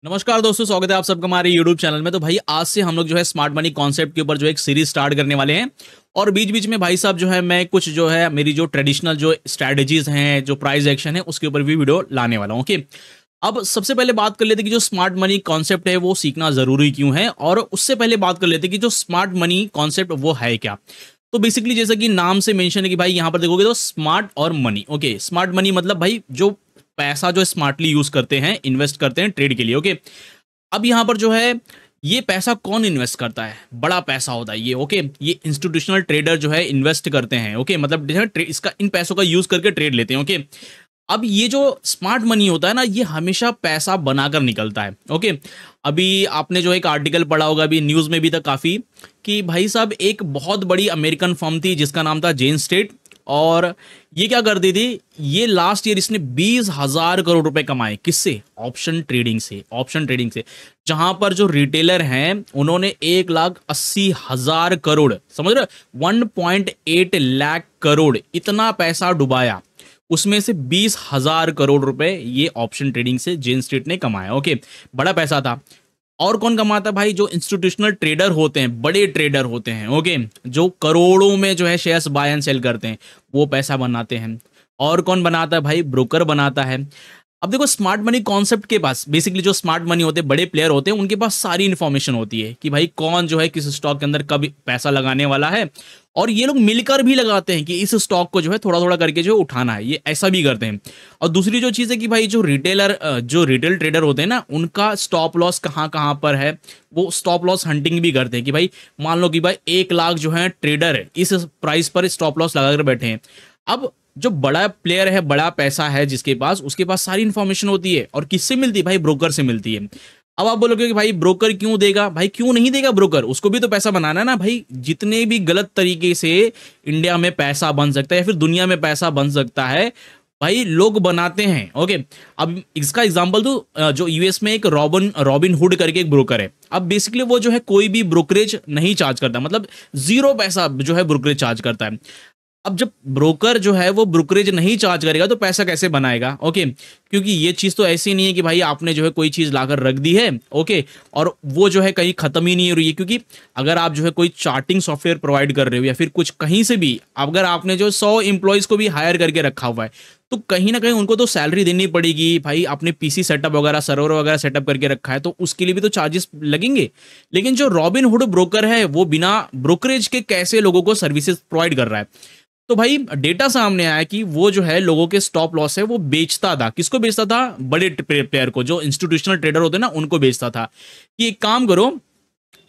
नमस्कार दोस्तों, स्वागत है आप सबका हमारे YouTube चैनल में। तो भाई आज से हम लोग जो है स्मार्ट मनी कॉन्सेप्ट के ऊपर जो एक सीरीज स्टार्ट करने वाले हैं। और बीच बीच में भाई साहब जो है मैं कुछ जो है मेरी जो ट्रेडिशनल जो स्ट्रैटेजीज हैं, जो प्राइस एक्शन है, उसके ऊपर भी वीडियो लाने वाला हूँ। ओके, अब सबसे पहले बात कर लेते हैं कि जो स्मार्ट मनी कॉन्सेप्ट है वो सीखना जरूरी क्यों है, और उससे पहले बात कर लेते हैं कि जो स्मार्ट मनी कॉन्सेप्ट वो है क्या। तो बेसिकली जैसा कि नाम से मेंशन है कि भाई यहाँ पर देखोगे तो स्मार्ट और मनी। ओके, स्मार्ट मनी मतलब भाई जो पैसा जो स्मार्टली यूज करते हैं, इन्वेस्ट करते हैं ट्रेड के लिए। ओके, अब यहाँ पर जो है ये पैसा कौन इन्वेस्ट करता है, बड़ा पैसा होता है ये। ओके, ये इंस्टीट्यूशनल ट्रेडर जो है इन्वेस्ट करते हैं। ओके, मतलब जो है इसका इन पैसों का यूज करके ट्रेड लेते हैं। ओके, अब ये जो स्मार्ट मनी होता है ना, ये हमेशा पैसा बनाकर निकलता है। ओके, अभी आपने जो एक आर्टिकल पढ़ा होगा, अभी न्यूज में भी था काफी, कि भाई साहब एक बहुत बड़ी अमेरिकन फर्म थी जिसका नाम था जेन स्टेट। और ये क्या करती थी, ये लास्ट ईयर इसने 20,000 करोड़ रुपए कमाए। किससे? ऑप्शन ट्रेडिंग से। ऑप्शन ट्रेडिंग से, जहां पर जो रिटेलर हैं उन्होंने 1,80,000 करोड़, समझ रहे, 1.8 लाख करोड़ इतना पैसा डुबाया। उसमें से 20,000 करोड़ रुपए ये ऑप्शन ट्रेडिंग से जेन स्ट्रीट ने कमाया। ओके, बड़ा पैसा था। और कौन कमाता है भाई? जो इंस्टीट्यूशनल ट्रेडर होते हैं, बड़े ट्रेडर होते हैं। ओके, जो करोड़ों में जो है शेयर्स बाय एंड सेल करते हैं, वो पैसा बनाते हैं। और कौन बनाता है भाई? ब्रोकर बनाता है। अब देखो, स्मार्ट मनी कॉन्सेप्ट के पास बेसिकली जो स्मार्ट मनी होते हैं, बड़े प्लेयर होते हैं, उनके पास सारी इंफॉर्मेशन होती है कि भाई कौन जो है किस स्टॉक के अंदर कब पैसा लगाने वाला है। और ये लोग मिलकर भी लगाते हैं कि इस स्टॉक को जो है थोड़ा थोड़ा करके जो उठाना है, ये ऐसा भी करते हैं। और दूसरी जो चीज़ है कि भाई जो रिटेल ट्रेडर होते हैं ना, उनका स्टॉप लॉस कहाँ कहाँ पर है, वो स्टॉप लॉस हंटिंग भी करते हैं। कि भाई मान लो कि भाई 1 लाख जो है ट्रेडर इस प्राइस पर स्टॉप लॉस लगाकर बैठे हैं। अब जो बड़ा प्लेयर है, बड़ा पैसा है जिसके पास, उसके पास सारी इंफॉर्मेशन होती है। और किससे मिलती है भाई? ब्रोकर से मिलती है। अब आप बोलोगे कि भाई ब्रोकर क्यों देगा? भाई क्यों नहीं देगा ब्रोकर? उसको भी तो पैसा बनाना है ना भाई। जितने भी गलत तरीके से इंडिया में पैसा बन सकता है या फिर दुनिया में पैसा बन सकता है, भाई लोग बनाते हैं। ओके, अब इसका एग्जांपल तो जो यूएस में एक रॉबिन हुड करके एक ब्रोकर है। अब बेसिकली वो जो है कोई भी ब्रोकरेज नहीं चार्ज करता, मतलब 0 पैसा जो है ब्रोकरेज चार्ज करता है। अब जब ब्रोकर जो है वो ब्रोकरेज नहीं चार्ज करेगा तो पैसा कैसे बनाएगा? ओके, क्योंकि ये चीज़ तो ऐसी नहीं है कि भाई आपने जो है कोई चीज़ लाकर रख दी है, ओके, और वो जो है कहीं ख़त्म ही नहीं हो रही है। क्योंकि अगर आप जो है कोई चार्टिंग सॉफ्टवेयर प्रोवाइड कर रहे हो या फिर कुछ कहीं से भी, अगर आपने जो 100 एम्प्लॉयज़ को भी हायर करके रखा हुआ है, तो कहीं ना कहीं उनको तो सैलरी देनी पड़ेगी। भाई आपने पीसी सेटअप वगैरह, सर्वर वगैरह सेटअप करके रखा है, तो उसके लिए भी तो चार्जेस लगेंगे। लेकिन जो रॉबिन हुड ब्रोकर है, वो बिना ब्रोकरेज के कैसे लोगों को सर्विसेज प्रोवाइड कर रहा है? तो भाई डेटा सामने आया कि वो जो है लोगों के स्टॉप लॉस है वो बेचता था। किसको बेचता था? बड़े प्लेयर को, जो इंस्टीट्यूशनल ट्रेडर होते हैं ना, उनको बेचता था कि एक काम करो,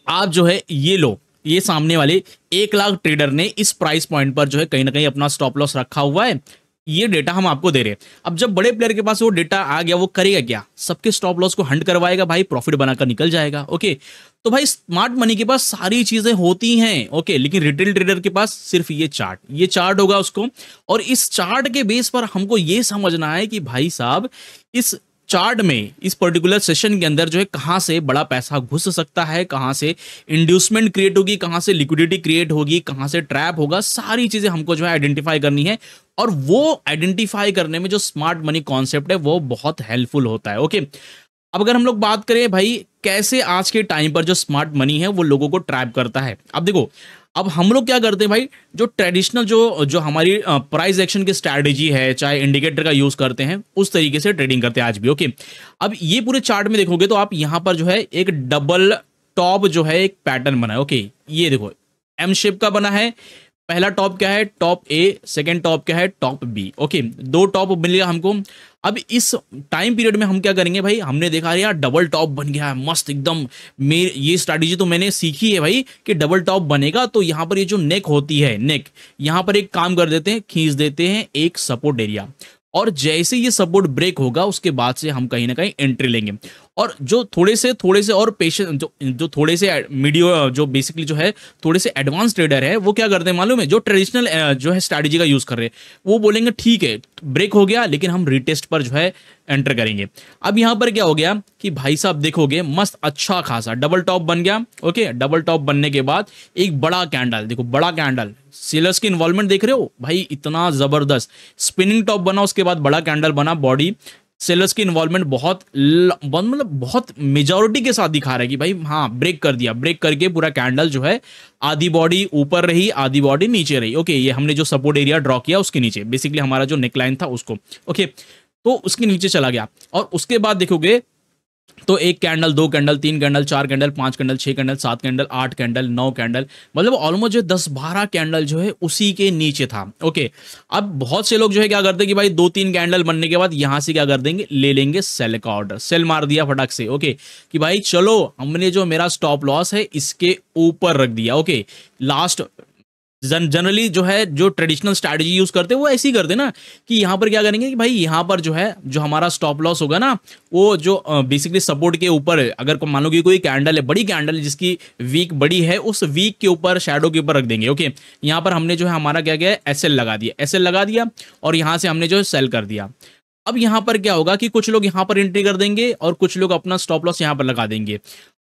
आप जो है ये लो, ये सामने वाले 1 लाख ट्रेडर ने इस प्राइस पॉइंट पर जो है कहीं ना कहीं अपना स्टॉप लॉस रखा हुआ है, ये डेटा हम आपको दे रहे हैं। अब जब बड़े प्लेयर के पास वो डेटा आ गया, वो करेगा क्या? सबके स्टॉप लॉस को हंट करवाएगा, भाई प्रॉफिट बनाकर निकल जाएगा। ओके, तो भाई स्मार्ट मनी के पास सारी चीजें होती हैं। ओके, लेकिन रिटेल ट्रेडर के पास सिर्फ ये चार्ट होगा उसको। और इस चार्ट के बेस पर हमको ये समझना है कि भाई साहब इस चार्ट में, इस पर्टिकुलर सेशन के अंदर जो है कहाँ से बड़ा पैसा घुस सकता है, कहाँ से इंड्यूसमेंट क्रिएट होगी, कहाँ से लिक्विडिटी क्रिएट होगी, कहाँ से ट्रैप होगा, सारी चीजें हमको जो है आइडेंटिफाई करनी है। और वो आइडेंटिफाई करने में जो स्मार्ट मनी कॉन्सेप्ट है वो बहुत हेल्पफुल होता है। ओके, अब अगर हम लोग बात करें भाई कैसे आज के टाइम पर जो स्मार्ट मनी है वो लोगों को ट्रैप करता है। अब देखो, अब हम लोग क्या करते हैं भाई, जो ट्रेडिशनल जो जो हमारी प्राइस एक्शन की स्ट्रैटेजी है, चाहे इंडिकेटर का यूज करते हैं, उस तरीके से ट्रेडिंग करते हैं आज भी। ओके, अब ये पूरे चार्ट में देखोगे तो आप यहां पर जो है एक डबल टॉप जो है एक पैटर्न बना है। ओके, ये देखो एम शेप का बना है। पहला टॉप क्या है? टॉप ए। सेकंड टॉप क्या है? Top B. ओके, 2 टॉप मिलेगा हमको। अब इस टाइम पीरियड में हम क्या करेंगे भाई, हमने देखा यार डबल टॉप बन गया है मस्त एकदम। ये स्ट्रैटेजी तो मैंने सीखी है भाई कि डबल टॉप बनेगा तो यहाँ पर ये जो नेक होती है, नेक, यहाँ पर एक काम कर देते हैं, खींच देते हैं एक सपोर्ट एरिया। और जैसे ये सपोर्ट ब्रेक होगा उसके बाद से हम कहीं ना कहीं एंट्री लेंगे। और जो थोड़े से और पेशेंट, जो थोड़े से मीडियो, जो बेसिकली जो है थोड़े से एडवांस ट्रेडर है, वो क्या करते हैं मालूम है? जो ट्रेडिशनल जो है स्ट्रैटेजी का यूज कर रहे हैं, वो बोलेंगे ठीक है ब्रेक हो गया, लेकिन हम रिटेस्ट पर जो है एंटर करेंगे। अब यहां पर क्या हो गया कि भाई साहब देखोगे मस्त अच्छा खासा डबल टॉप बन गया। ओके, डबल टॉप बनने के बाद एक बड़ा कैंडल, देखो बड़ा कैंडल, सेलर्स की इन्वॉल्वमेंट देख रहे हो भाई, इतना जबरदस्त स्पिनिंग टॉप बना, उसके बाद बड़ा कैंडल बना, बॉडी सेलर्स की इन्वॉल्वमेंट मतलब बहुत मेजॉरिटी के साथ दिखा रहा है कि भाई हाँ ब्रेक कर दिया, ब्रेक करके पूरा कैंडल जो है आधी बॉडी ऊपर रही, आधी बॉडी नीचे रही। ओके, ये हमने जो सपोर्ट एरिया ड्रॉ किया उसके नीचे, बेसिकली हमारा जो नेकलाइन था उसको। ओके, तो उसके नीचे चला गया और उसके बाद देखोगे तो एक कैंडल, दो कैंडल, तीन कैंडल, चार कैंडल, पांच कैंडल, छह कैंडल, सात कैंडल, आठ कैंडल, नौ कैंडल, मतलब ऑलमोस्ट जो 10-12 कैंडल जो है उसी के नीचे था। ओके, अब बहुत से लोग जो है क्या करते हैं कि भाई दो तीन कैंडल बनने के बाद यहां से क्या कर देंगे, ले लेंगे सेल का ऑर्डर, सेल मार दिया फटाक से। ओके, कि भाई चलो हमने जो मेरा स्टॉप लॉस है इसके ऊपर रख दिया। ओके, लास्ट जनरली जो है जो ट्रेडिशनल स्ट्रैटेजी यूज करते हैं वो ऐसे ही करते हैं ना, कि यहां पर क्या करेंगे कि भाई यहां पर जो है जो हमारा स्टॉप लॉस होगा ना, वो जो बेसिकली सपोर्ट के ऊपर अगर मान लो कि कोई कैंडल है, बड़ी कैंडल है जिसकी वीक बड़ी है, उस वीक के ऊपर शैडो के ऊपर रख देंगे। ओके, यहां पर हमने जो है हमारा क्या किया, एसएल लगा दिया, एसएल लगा दिया और यहां से हमने जो है सेल कर दिया। अब यहां पर क्या होगा कि कुछ लोग यहां पर एंट्री कर देंगे और कुछ लोग अपना स्टॉप लॉस यहां पर लगा देंगे।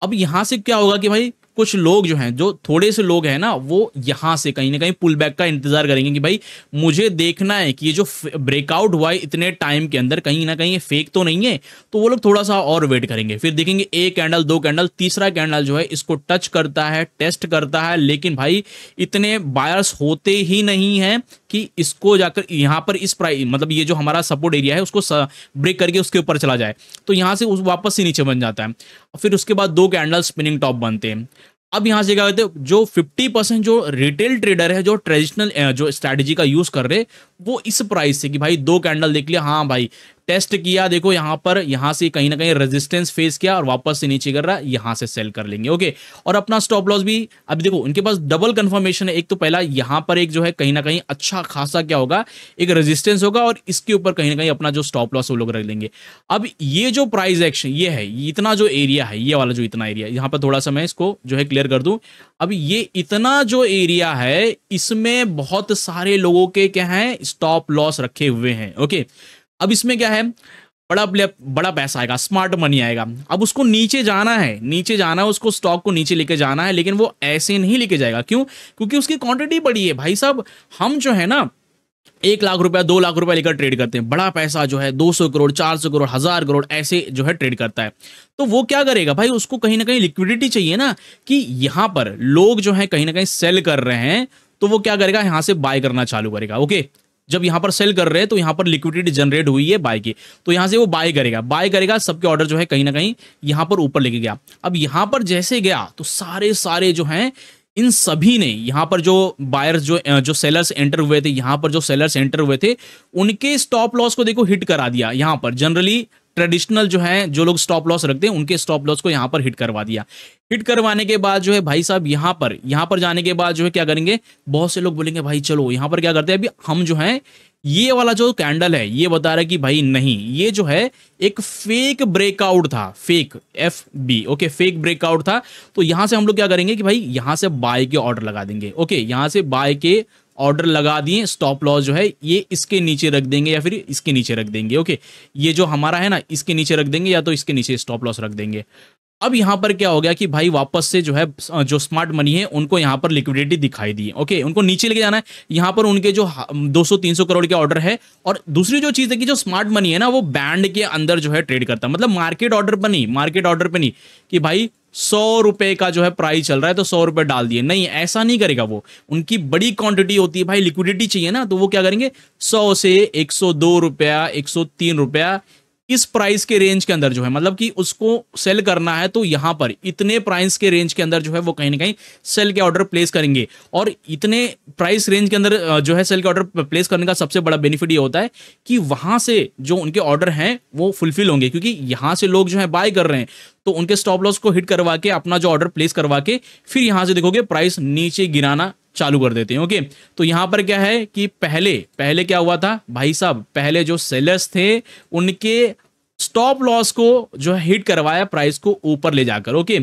अब यहां से क्या होगा कि भाई कुछ लोग जो हैं, जो थोड़े से लोग हैं ना, वो यहां से कहीं ना कहीं पुल बैक का इंतजार करेंगे कि भाई मुझे देखना है कि ये जो ब्रेकआउट हुआ है इतने टाइम के अंदर कहीं ना कहीं ये फेक तो नहीं है, तो वो लोग थोड़ा सा और वेट करेंगे। फिर देखेंगे एक कैंडल, दो कैंडल, तीसरा कैंडल जो है इसको टच करता है, टेस्ट करता है, लेकिन भाई इतने बायर्स होते ही नहीं है कि इसको जाकर यहां पर इस प्राइस, मतलब ये जो हमारा सपोर्ट एरिया है उसको ब्रेक करके उसके ऊपर चला जाए, तो यहां से उस वापस से नीचे बन जाता है। फिर उसके बाद दो कैंडल स्पिनिंग टॉप बनते हैं। अब यहां से क्या कहते हैं, जो 50% जो रिटेल ट्रेडर है, जो ट्रेडिशनल जो स्ट्रैटेजी का यूज कर रहे, वो इस प्राइस से कि भाई दो कैंडल देख लिया, हाँ भाई टेस्ट किया, देखो यहां पर, यहां से कहीं ना कहीं रेजिस्टेंस फेस किया और वापस से नीचे कर रहा है, यहां से सेल कर लेंगे। ओके, और अपना स्टॉप लॉस भी अब देखो उनके पास डबल कंफर्मेशन है। एक तो पहला यहां पर एक जो है कहीं ना कहीं अच्छा खासा क्या होगा, एक रेजिस्टेंस होगा और इसके ऊपर कहीं ना कहीं अपना जो स्टॉप लॉस वो लोग रख लेंगे। अब ये जो प्राइस एक्शन ये है, इतना जो एरिया है, ये वाला जो इतना एरिया, यहां पर थोड़ा सा मैं इसको जो है क्लियर कर दूं। अब ये इतना जो एरिया है इसमें बहुत सारे लोगों के क्या है, स्टॉप लॉस रखे हुए हैं। ओके, अब इसमें क्या है, बड़ा पैसा आएगा, स्मार्ट मनी आएगा। अब उसको नीचे जाना है, नीचे जाना है, उसको स्टॉक को नीचे लेके जाना है, लेकिन वो ऐसे नहीं लेके जाएगा। क्यों? क्योंकि उसकी क्वांटिटी बड़ी है भाई साहब। हम जो है ना 1 लाख रुपया, 2 लाख रुपया लेकर ट्रेड करते हैं, बड़ा पैसा जो है 200 करोड़, 400 करोड़, 1000 करोड़ ऐसे जो है ट्रेड करता है। तो वो क्या करेगा भाई, उसको कहीं ना कहीं लिक्विडिटी चाहिए ना, कि यहां पर लोग जो है कहीं ना कहीं सेल कर रहे हैं, तो वो क्या करेगा, यहां से बाय करना चालू करेगा। ओके, जब यहां पर सेल कर रहे हैं तो यहां पर लिक्विडिटी जनरेट हुई है बाय की, तो यहां से वो बाय करेगा, सबके ऑर्डर जो है कहीं ना कहीं यहां पर ऊपर लेके गया। अब यहां पर जैसे गया तो सारे जो हैं इन सभी ने यहां पर जो बायर्स जो सेलर्स एंटर हुए थे, यहां पर जो सेलर्स एंटर हुए थे उनके स्टॉप लॉस को देखो हिट करा दिया। यहां पर जनरली ट्रेडिशनल जो है जो लोग स्टॉप लॉस रखते हैं उनके स्टॉप लॉस को यहां पर हिट करवा दिया। हिट करवाने के बाद जो है भाई साहब यहां पर जाने के बाद जो है क्या करेंगे, बहुत से लोग बोलेंगे भाई चलो यहां पर क्या करते हैं, अभी हम जो है ये वाला जो कैंडल है ये बता रहा है कि भाई नहीं, ये जो है एक फेक ब्रेकआउट था, fake FB। Okay, fake breakout था। तो यहां से हम लोग क्या करेंगे कि भाई यहां से बाय के ऑर्डर लगा देंगे। ओके, यहां से बाय के ऑर्डर लगा दिए, स्टॉप लॉस जो है ये इसके नीचे रख देंगे या फिर इसके नीचे रख देंगे। ओके, ये जो हमारा है ना इसके नीचे रख देंगे या तो इसके नीचे स्टॉप लॉस रख देंगे। अब यहां पर क्या हो गया कि भाई वापस से जो है जो स्मार्ट मनी है उनको यहां पर लिक्विडिटी दिखाई दी। ओके, उनको नीचे लेके जाना है, यहां पर उनके जो 200-300 करोड़ के ऑर्डर है। और दूसरी जो चीज है कि जो स्मार्ट मनी है ना वो बैंड के अंदर जो है ट्रेड करता है, मतलब मार्केट ऑर्डर पर नहीं कि भाई 100 रुपए का जो है प्राइस चल रहा है तो 100 रुपए डाल दिए, नहीं ऐसा नहीं करेगा वो। उनकी बड़ी क्वांटिटी होती है भाई, लिक्विडिटी चाहिए ना, तो वो क्या करेंगे 100 से 102 रुपया, 103 रुपया इस प्राइस के रेंज के अंदर जो है, मतलब कि उसको सेल करना है तो यहां पर इतने प्राइस के रेंज के अंदर जो है वो कहीं ना कहीं सेल के ऑर्डर प्लेस करेंगे। और इतने प्राइस रेंज के अंदर जो है सेल के ऑर्डर प्लेस करने का सबसे बड़ा बेनिफिट ये होता है कि वहां से जो उनके ऑर्डर हैं वो फुलफिल होंगे, क्योंकि यहां से लोग जो है बाय कर रहे हैं तो उनके स्टॉप लॉस को हिट करवा के अपना जो ऑर्डर प्लेस करवा के फिर यहां से देखोगे प्राइस नीचे गिराना चालू कर देते हैं। ओके, तो यहां पर क्या है कि पहले क्या हुआ था भाई साहब, पहले जो सेलर्स थे उनके स्टॉप लॉस को जो है हिट करवाया प्राइस को ऊपर ले जाकर। ओके,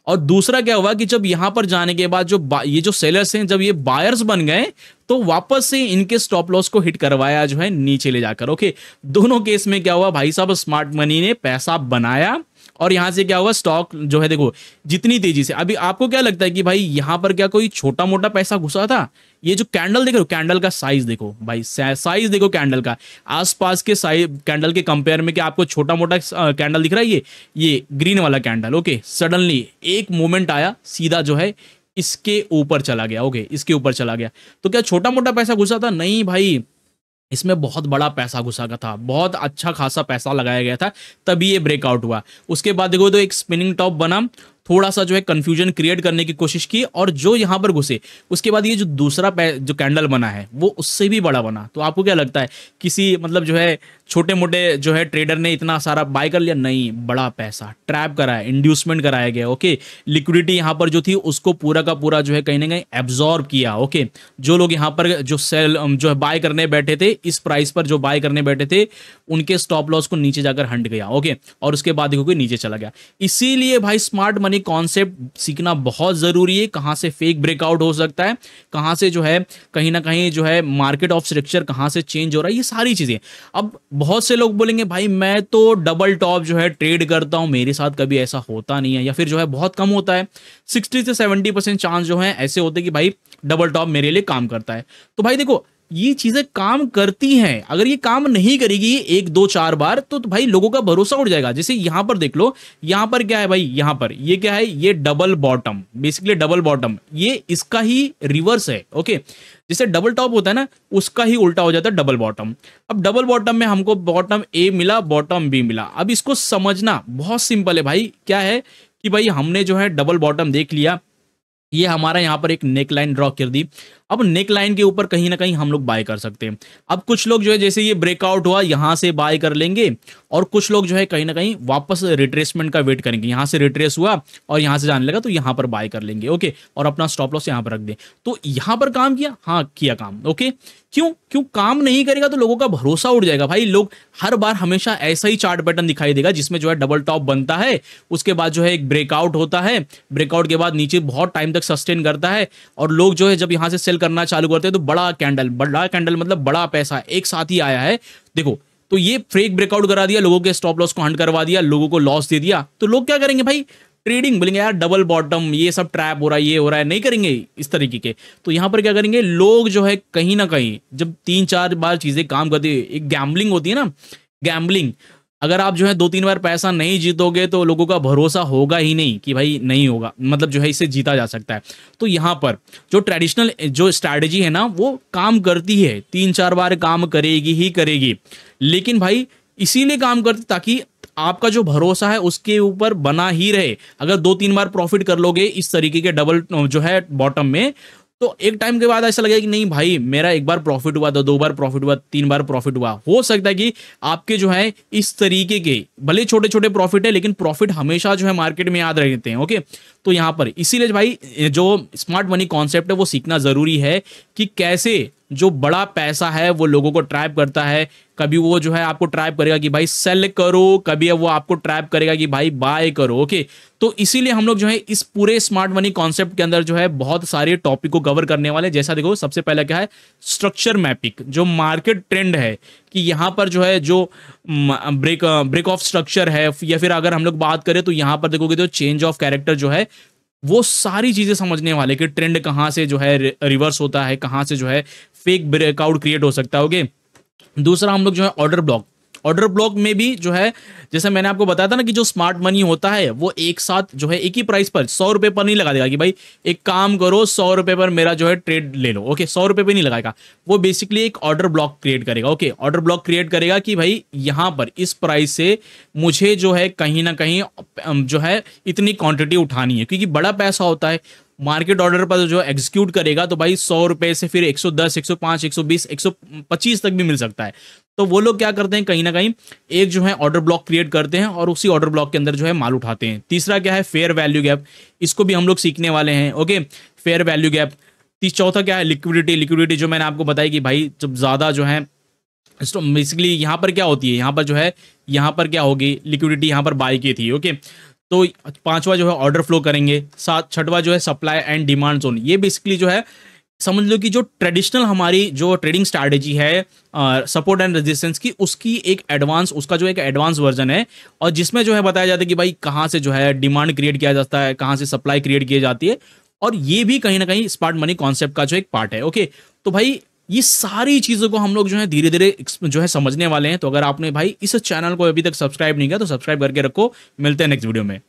और दूसरा क्या हुआ कि जब यहां पर जाने के बाद जो ये जो सेलर्स हैं जब ये बायर्स बन गए तो वापस से इनके स्टॉप लॉस को हिट करवाया जो है नीचे ले जाकर। ओके, दोनों केस में क्या हुआ भाई साहब, स्मार्ट मनी ने पैसा बनाया और यहाँ से क्या हुआ, स्टॉक जो है देखो जितनी तेजी से, अभी आपको क्या लगता है कि भाई यहाँ पर क्या कोई छोटा मोटा पैसा घुसा था? ये जो कैंडल देख रहे हो, कैंडल का साइज देखो भाई, साइज देखो कैंडल का, आसपास के साइज कैंडल के कंपेयर में क्या आपको छोटा मोटा कैंडल दिख रहा है? ये ग्रीन वाला कैंडल, ओके, सडनली एक मोमेंट आया, सीधा जो है इसके ऊपर चला गया, ओके, इसके ऊपर चला गया। तो क्या छोटा मोटा पैसा घुसा था? नहीं भाई, इसमें बहुत बड़ा पैसा घुसा का था, बहुत अच्छा खासा पैसा लगाया गया था, तभी ये ब्रेकआउट हुआ। उसके बाद देखो तो एक स्पिनिंग टॉप बना, थोड़ा सा जो है कंफ्यूजन क्रिएट करने की कोशिश की, और जो यहां पर घुसे उसके बाद ये जो दूसरा जो कैंडल बना है वो उससे भी बड़ा बना। तो आपको क्या लगता है, किसी मतलब जो है छोटे मोटे जो है ट्रेडर ने इतना सारा बाय कर लिया? नहीं, बड़ा पैसा ट्रैप कराया, इंड्यूसमेंट कराया गया, ओके। लिक्विडिटी यहाँ पर जो थी उसको पूरा का पूरा जो है कहीं ना कहीं एब्जॉर्ब किया, ओके। जो लोग यहाँ पर जो सेल जो है बाय करने बैठे थे, इस प्राइस पर जो बाय करने बैठे थे, उनके स्टॉप लॉस को नीचे जाकर हट गया, ओके। और उसके बाद देखो कि नीचे चला गया। इसीलिए भाई स्मार्ट मनी कॉन्सेप्ट सीखना बहुत जरूरी है। कहां से फेक ब्रेकआउट हो सकता है, कहां से जो है कहीं ना कहीं जो है मार्केट ऑफ स्ट्रक्चर कहां से चेंज हो रहा है, ये सारी चीजें। अब बहुत से लोग बोलेंगे भाई मैं तो डबल टॉप जो है ट्रेड करता हूं, मेरे साथ कभी ऐसा होता नहीं है, या फिर जो है बहुत कम होता है, 60 से 70% चांस जो है ऐसे होते हैं कि भाई डबल टॉप मेरे लिए काम करता है। तो भाई देखो ये चीजें काम करती हैं, अगर ये काम नहीं करेगी एक दो चार बार तो भाई लोगों का भरोसा उड़ जाएगा। जैसे यहां पर देख लो, यहां पर क्या है भाई, यहां पर ये क्या है, ये double bottom, basically double bottom, ये इसका ही रिवर्स है, ओके। जैसे डबल टॉप होता है ना, उसका ही उल्टा हो जाता है डबल बॉटम। अब डबल बॉटम में हमको बॉटम ए मिला, बॉटम बी मिला। अब इसको समझना बहुत सिंपल है भाई, क्या है कि भाई हमने जो है डबल बॉटम देख लिया, ये हमारा यहाँ पर एक नेक लाइन ड्रॉ कर दी। अब नेक लाइन के ऊपर कहीं ना कहीं हम लोग बाय कर सकते हैं। अब कुछ लोग जो है जैसे ये ब्रेकआउट हुआ यहां से बाय कर लेंगे, और कुछ लोग जो है कहीं ना कहीं वापस रिट्रेसमेंट का वेट करेंगे, यहां से रिट्रेस हुआ और यहां से जाने लगा तो यहां पर बाय कर लेंगे, ओके, और अपना स्टॉप लॉस यहां पर रख दें। तो यहां पर काम किया, हाँ किया काम, ओके। क्यों काम नहीं करेगा तो लोगों का भरोसा उड़ जाएगा भाई। लोग हर बार हमेशा ऐसा ही चार्ट पैटर्न दिखाई देगा जिसमें जो है डबल टॉप बनता है, उसके बाद जो है एक ब्रेकआउट होता है, ब्रेकआउट के बाद नीचे बहुत टाइम तक सस्टेन करता है, और लोग जो है जब यहां से सेल करना चालू करते हैं तो बड़ा कैंडल मतलब बड़ा पैसा एक साथ ही आया है, देखो। तो ये फेक ब्रेकआउट करा दिया, लोगों के स्टॉप लॉस को हंट करवा दिया, लोगों को लॉस दे दिया। तो लोग क्या करेंगे भाई, ट्रेडिंग बोलेंगे यार डबल बॉटम, ये सब ट्रैप हो रहा है, ये हो रहा है, नहीं करेंगे इस तरीके के। तो यहां पर क्या करेंगे लोग जो है कहीं ना कहीं जब 3-4 बार चीजें काम करती है, एक गैम्बलिंग होती है ना, गैम्बलिंग, अगर आप जो है 2-3 बार पैसा नहीं जीतोगे तो लोगों का भरोसा होगा ही नहीं कि भाई नहीं होगा, मतलब जो है इसे जीता जा सकता है। तो यहां पर जो ट्रेडिशनल जो स्ट्रैटेजी है ना वो काम करती है, 3-4 बार काम करेगी ही करेगी, लेकिन भाई इसीलिए काम करती ताकि आपका जो भरोसा है उसके ऊपर बना ही रहे। अगर 2-3 बार प्रॉफिट कर लोगे इस तरीके के डबल जो है बॉटम में, तो एक टाइम के बाद ऐसा लगेगा कि नहीं भाई मेरा एक बार प्रॉफिट हुआ था, 2 बार प्रॉफिट हुआ, 3 बार प्रॉफिट हुआ। हो सकता है कि आपके जो है इस तरीके के भले छोटे छोटे प्रॉफिट है, लेकिन प्रॉफिट हमेशा जो है मार्केट में याद रहते हैं, ओके। तो यहां पर इसीलिए भाई जो स्मार्ट मनी कॉन्सेप्ट है वो सीखना जरूरी है कि कैसे जो बड़ा पैसा है वो लोगों को ट्रैप करता है। कभी वो जो है आपको ट्रैप करेगा कि भाई सेल करो, कभी वो आपको ट्रैप करेगा कि भाई बाय करो, ओके। तो इसीलिए हम लोग जो है इस पूरे स्मार्ट मनी कॉन्सेप्ट के अंदर जो है बहुत सारे टॉपिक को कवर करने वाले। जैसा देखो सबसे पहले क्या है, स्ट्रक्चर मैपिंग, जो मार्केट ट्रेंड है कि यहाँ पर जो है जो ब्रेक ऑफ स्ट्रक्चर है, या फिर अगर हम लोग बात करें तो यहाँ पर देखोगे तो चेंज ऑफ कैरेक्टर जो है, वो सारी चीजें समझने वाले कि ट्रेंड कहाँ से जो है रिवर्स होता है, कहाँ से जो है फेक ब्रेकआउट क्रिएट हो सकता है, ओके। दूसरा हम लोग जो है ऑर्डर ब्लॉक में भी जो है, जैसे मैंने आपको बताया था ना कि जो स्मार्ट मनी होता है वो एक साथ जो है एक ही प्राइस पर 100 रुपए पर नहीं लगा देगा कि भाई एक काम करो 100 रुपए पर मेरा जो है ट्रेड ले लो, ओके। 100 रुपए पे नहीं लगाएगा वो, बेसिकली एक ऑर्डर ब्लॉक क्रिएट करेगा, ओके। ऑर्डर ब्लॉक क्रिएट करेगा कि भाई यहां पर इस प्राइस से मुझे जो है कहीं ना कहीं जो है इतनी क्वांटिटी उठानी है, क्योंकि बड़ा पैसा होता है। मार्केट ऑर्डर पर जो एग्जीक्यूट करेगा तो भाई 100 रुपए से फिर 110, 105, 120, 125 तक भी मिल सकता है। तो वो लोग क्या करते हैं, कहीं ना कहीं एक जो है ऑर्डर ब्लॉक क्रिएट करते हैं और उसी ऑर्डर ब्लॉक के अंदर जो है माल उठाते हैं। तीसरा क्या है, फेयर वैल्यू गैप, इसको भी हम लोग सीखने वाले हैं, ओके। Fair value gap. चौथा क्या है, लिक्विडिटी जो मैंने आपको बताई कि भाई जब ज्यादा जो है बेसिकली यहाँ पर क्या होती है, यहाँ पर जो है यहाँ पर क्या होगी, लिक्विडिटी यहाँ पर बाई की थी, ओके। तो पांचवा जो है ऑर्डर फ्लो करेंगे। छठवा जो है सप्लाई एंड डिमांड जोन, ये बेसिकली जो है समझ लो कि जो ट्रेडिशनल हमारी जो ट्रेडिंग स्ट्रैटेजी है सपोर्ट एंड रेजिस्टेंस की, उसकी एक एडवांस, उसका जो एक एडवांस वर्जन है, और जिसमें जो है बताया जाता है कि भाई कहाँ से जो है डिमांड क्रिएट किया जाता है, कहाँ से सप्लाई क्रिएट की जाती है, और ये भी कहीं ना कहीं स्मार्ट मनी कॉन्सेप्ट का जो एक पार्ट है। ओके, तो भाई ये सारी चीज़ों को हम लोग जो है धीरे धीरे जो है समझने वाले हैं। तो अगर आपने भाई इस चैनल को अभी तक सब्सक्राइब नहीं किया तो सब्सक्राइब करके रखो। मिलते हैं नेक्स्ट वीडियो में।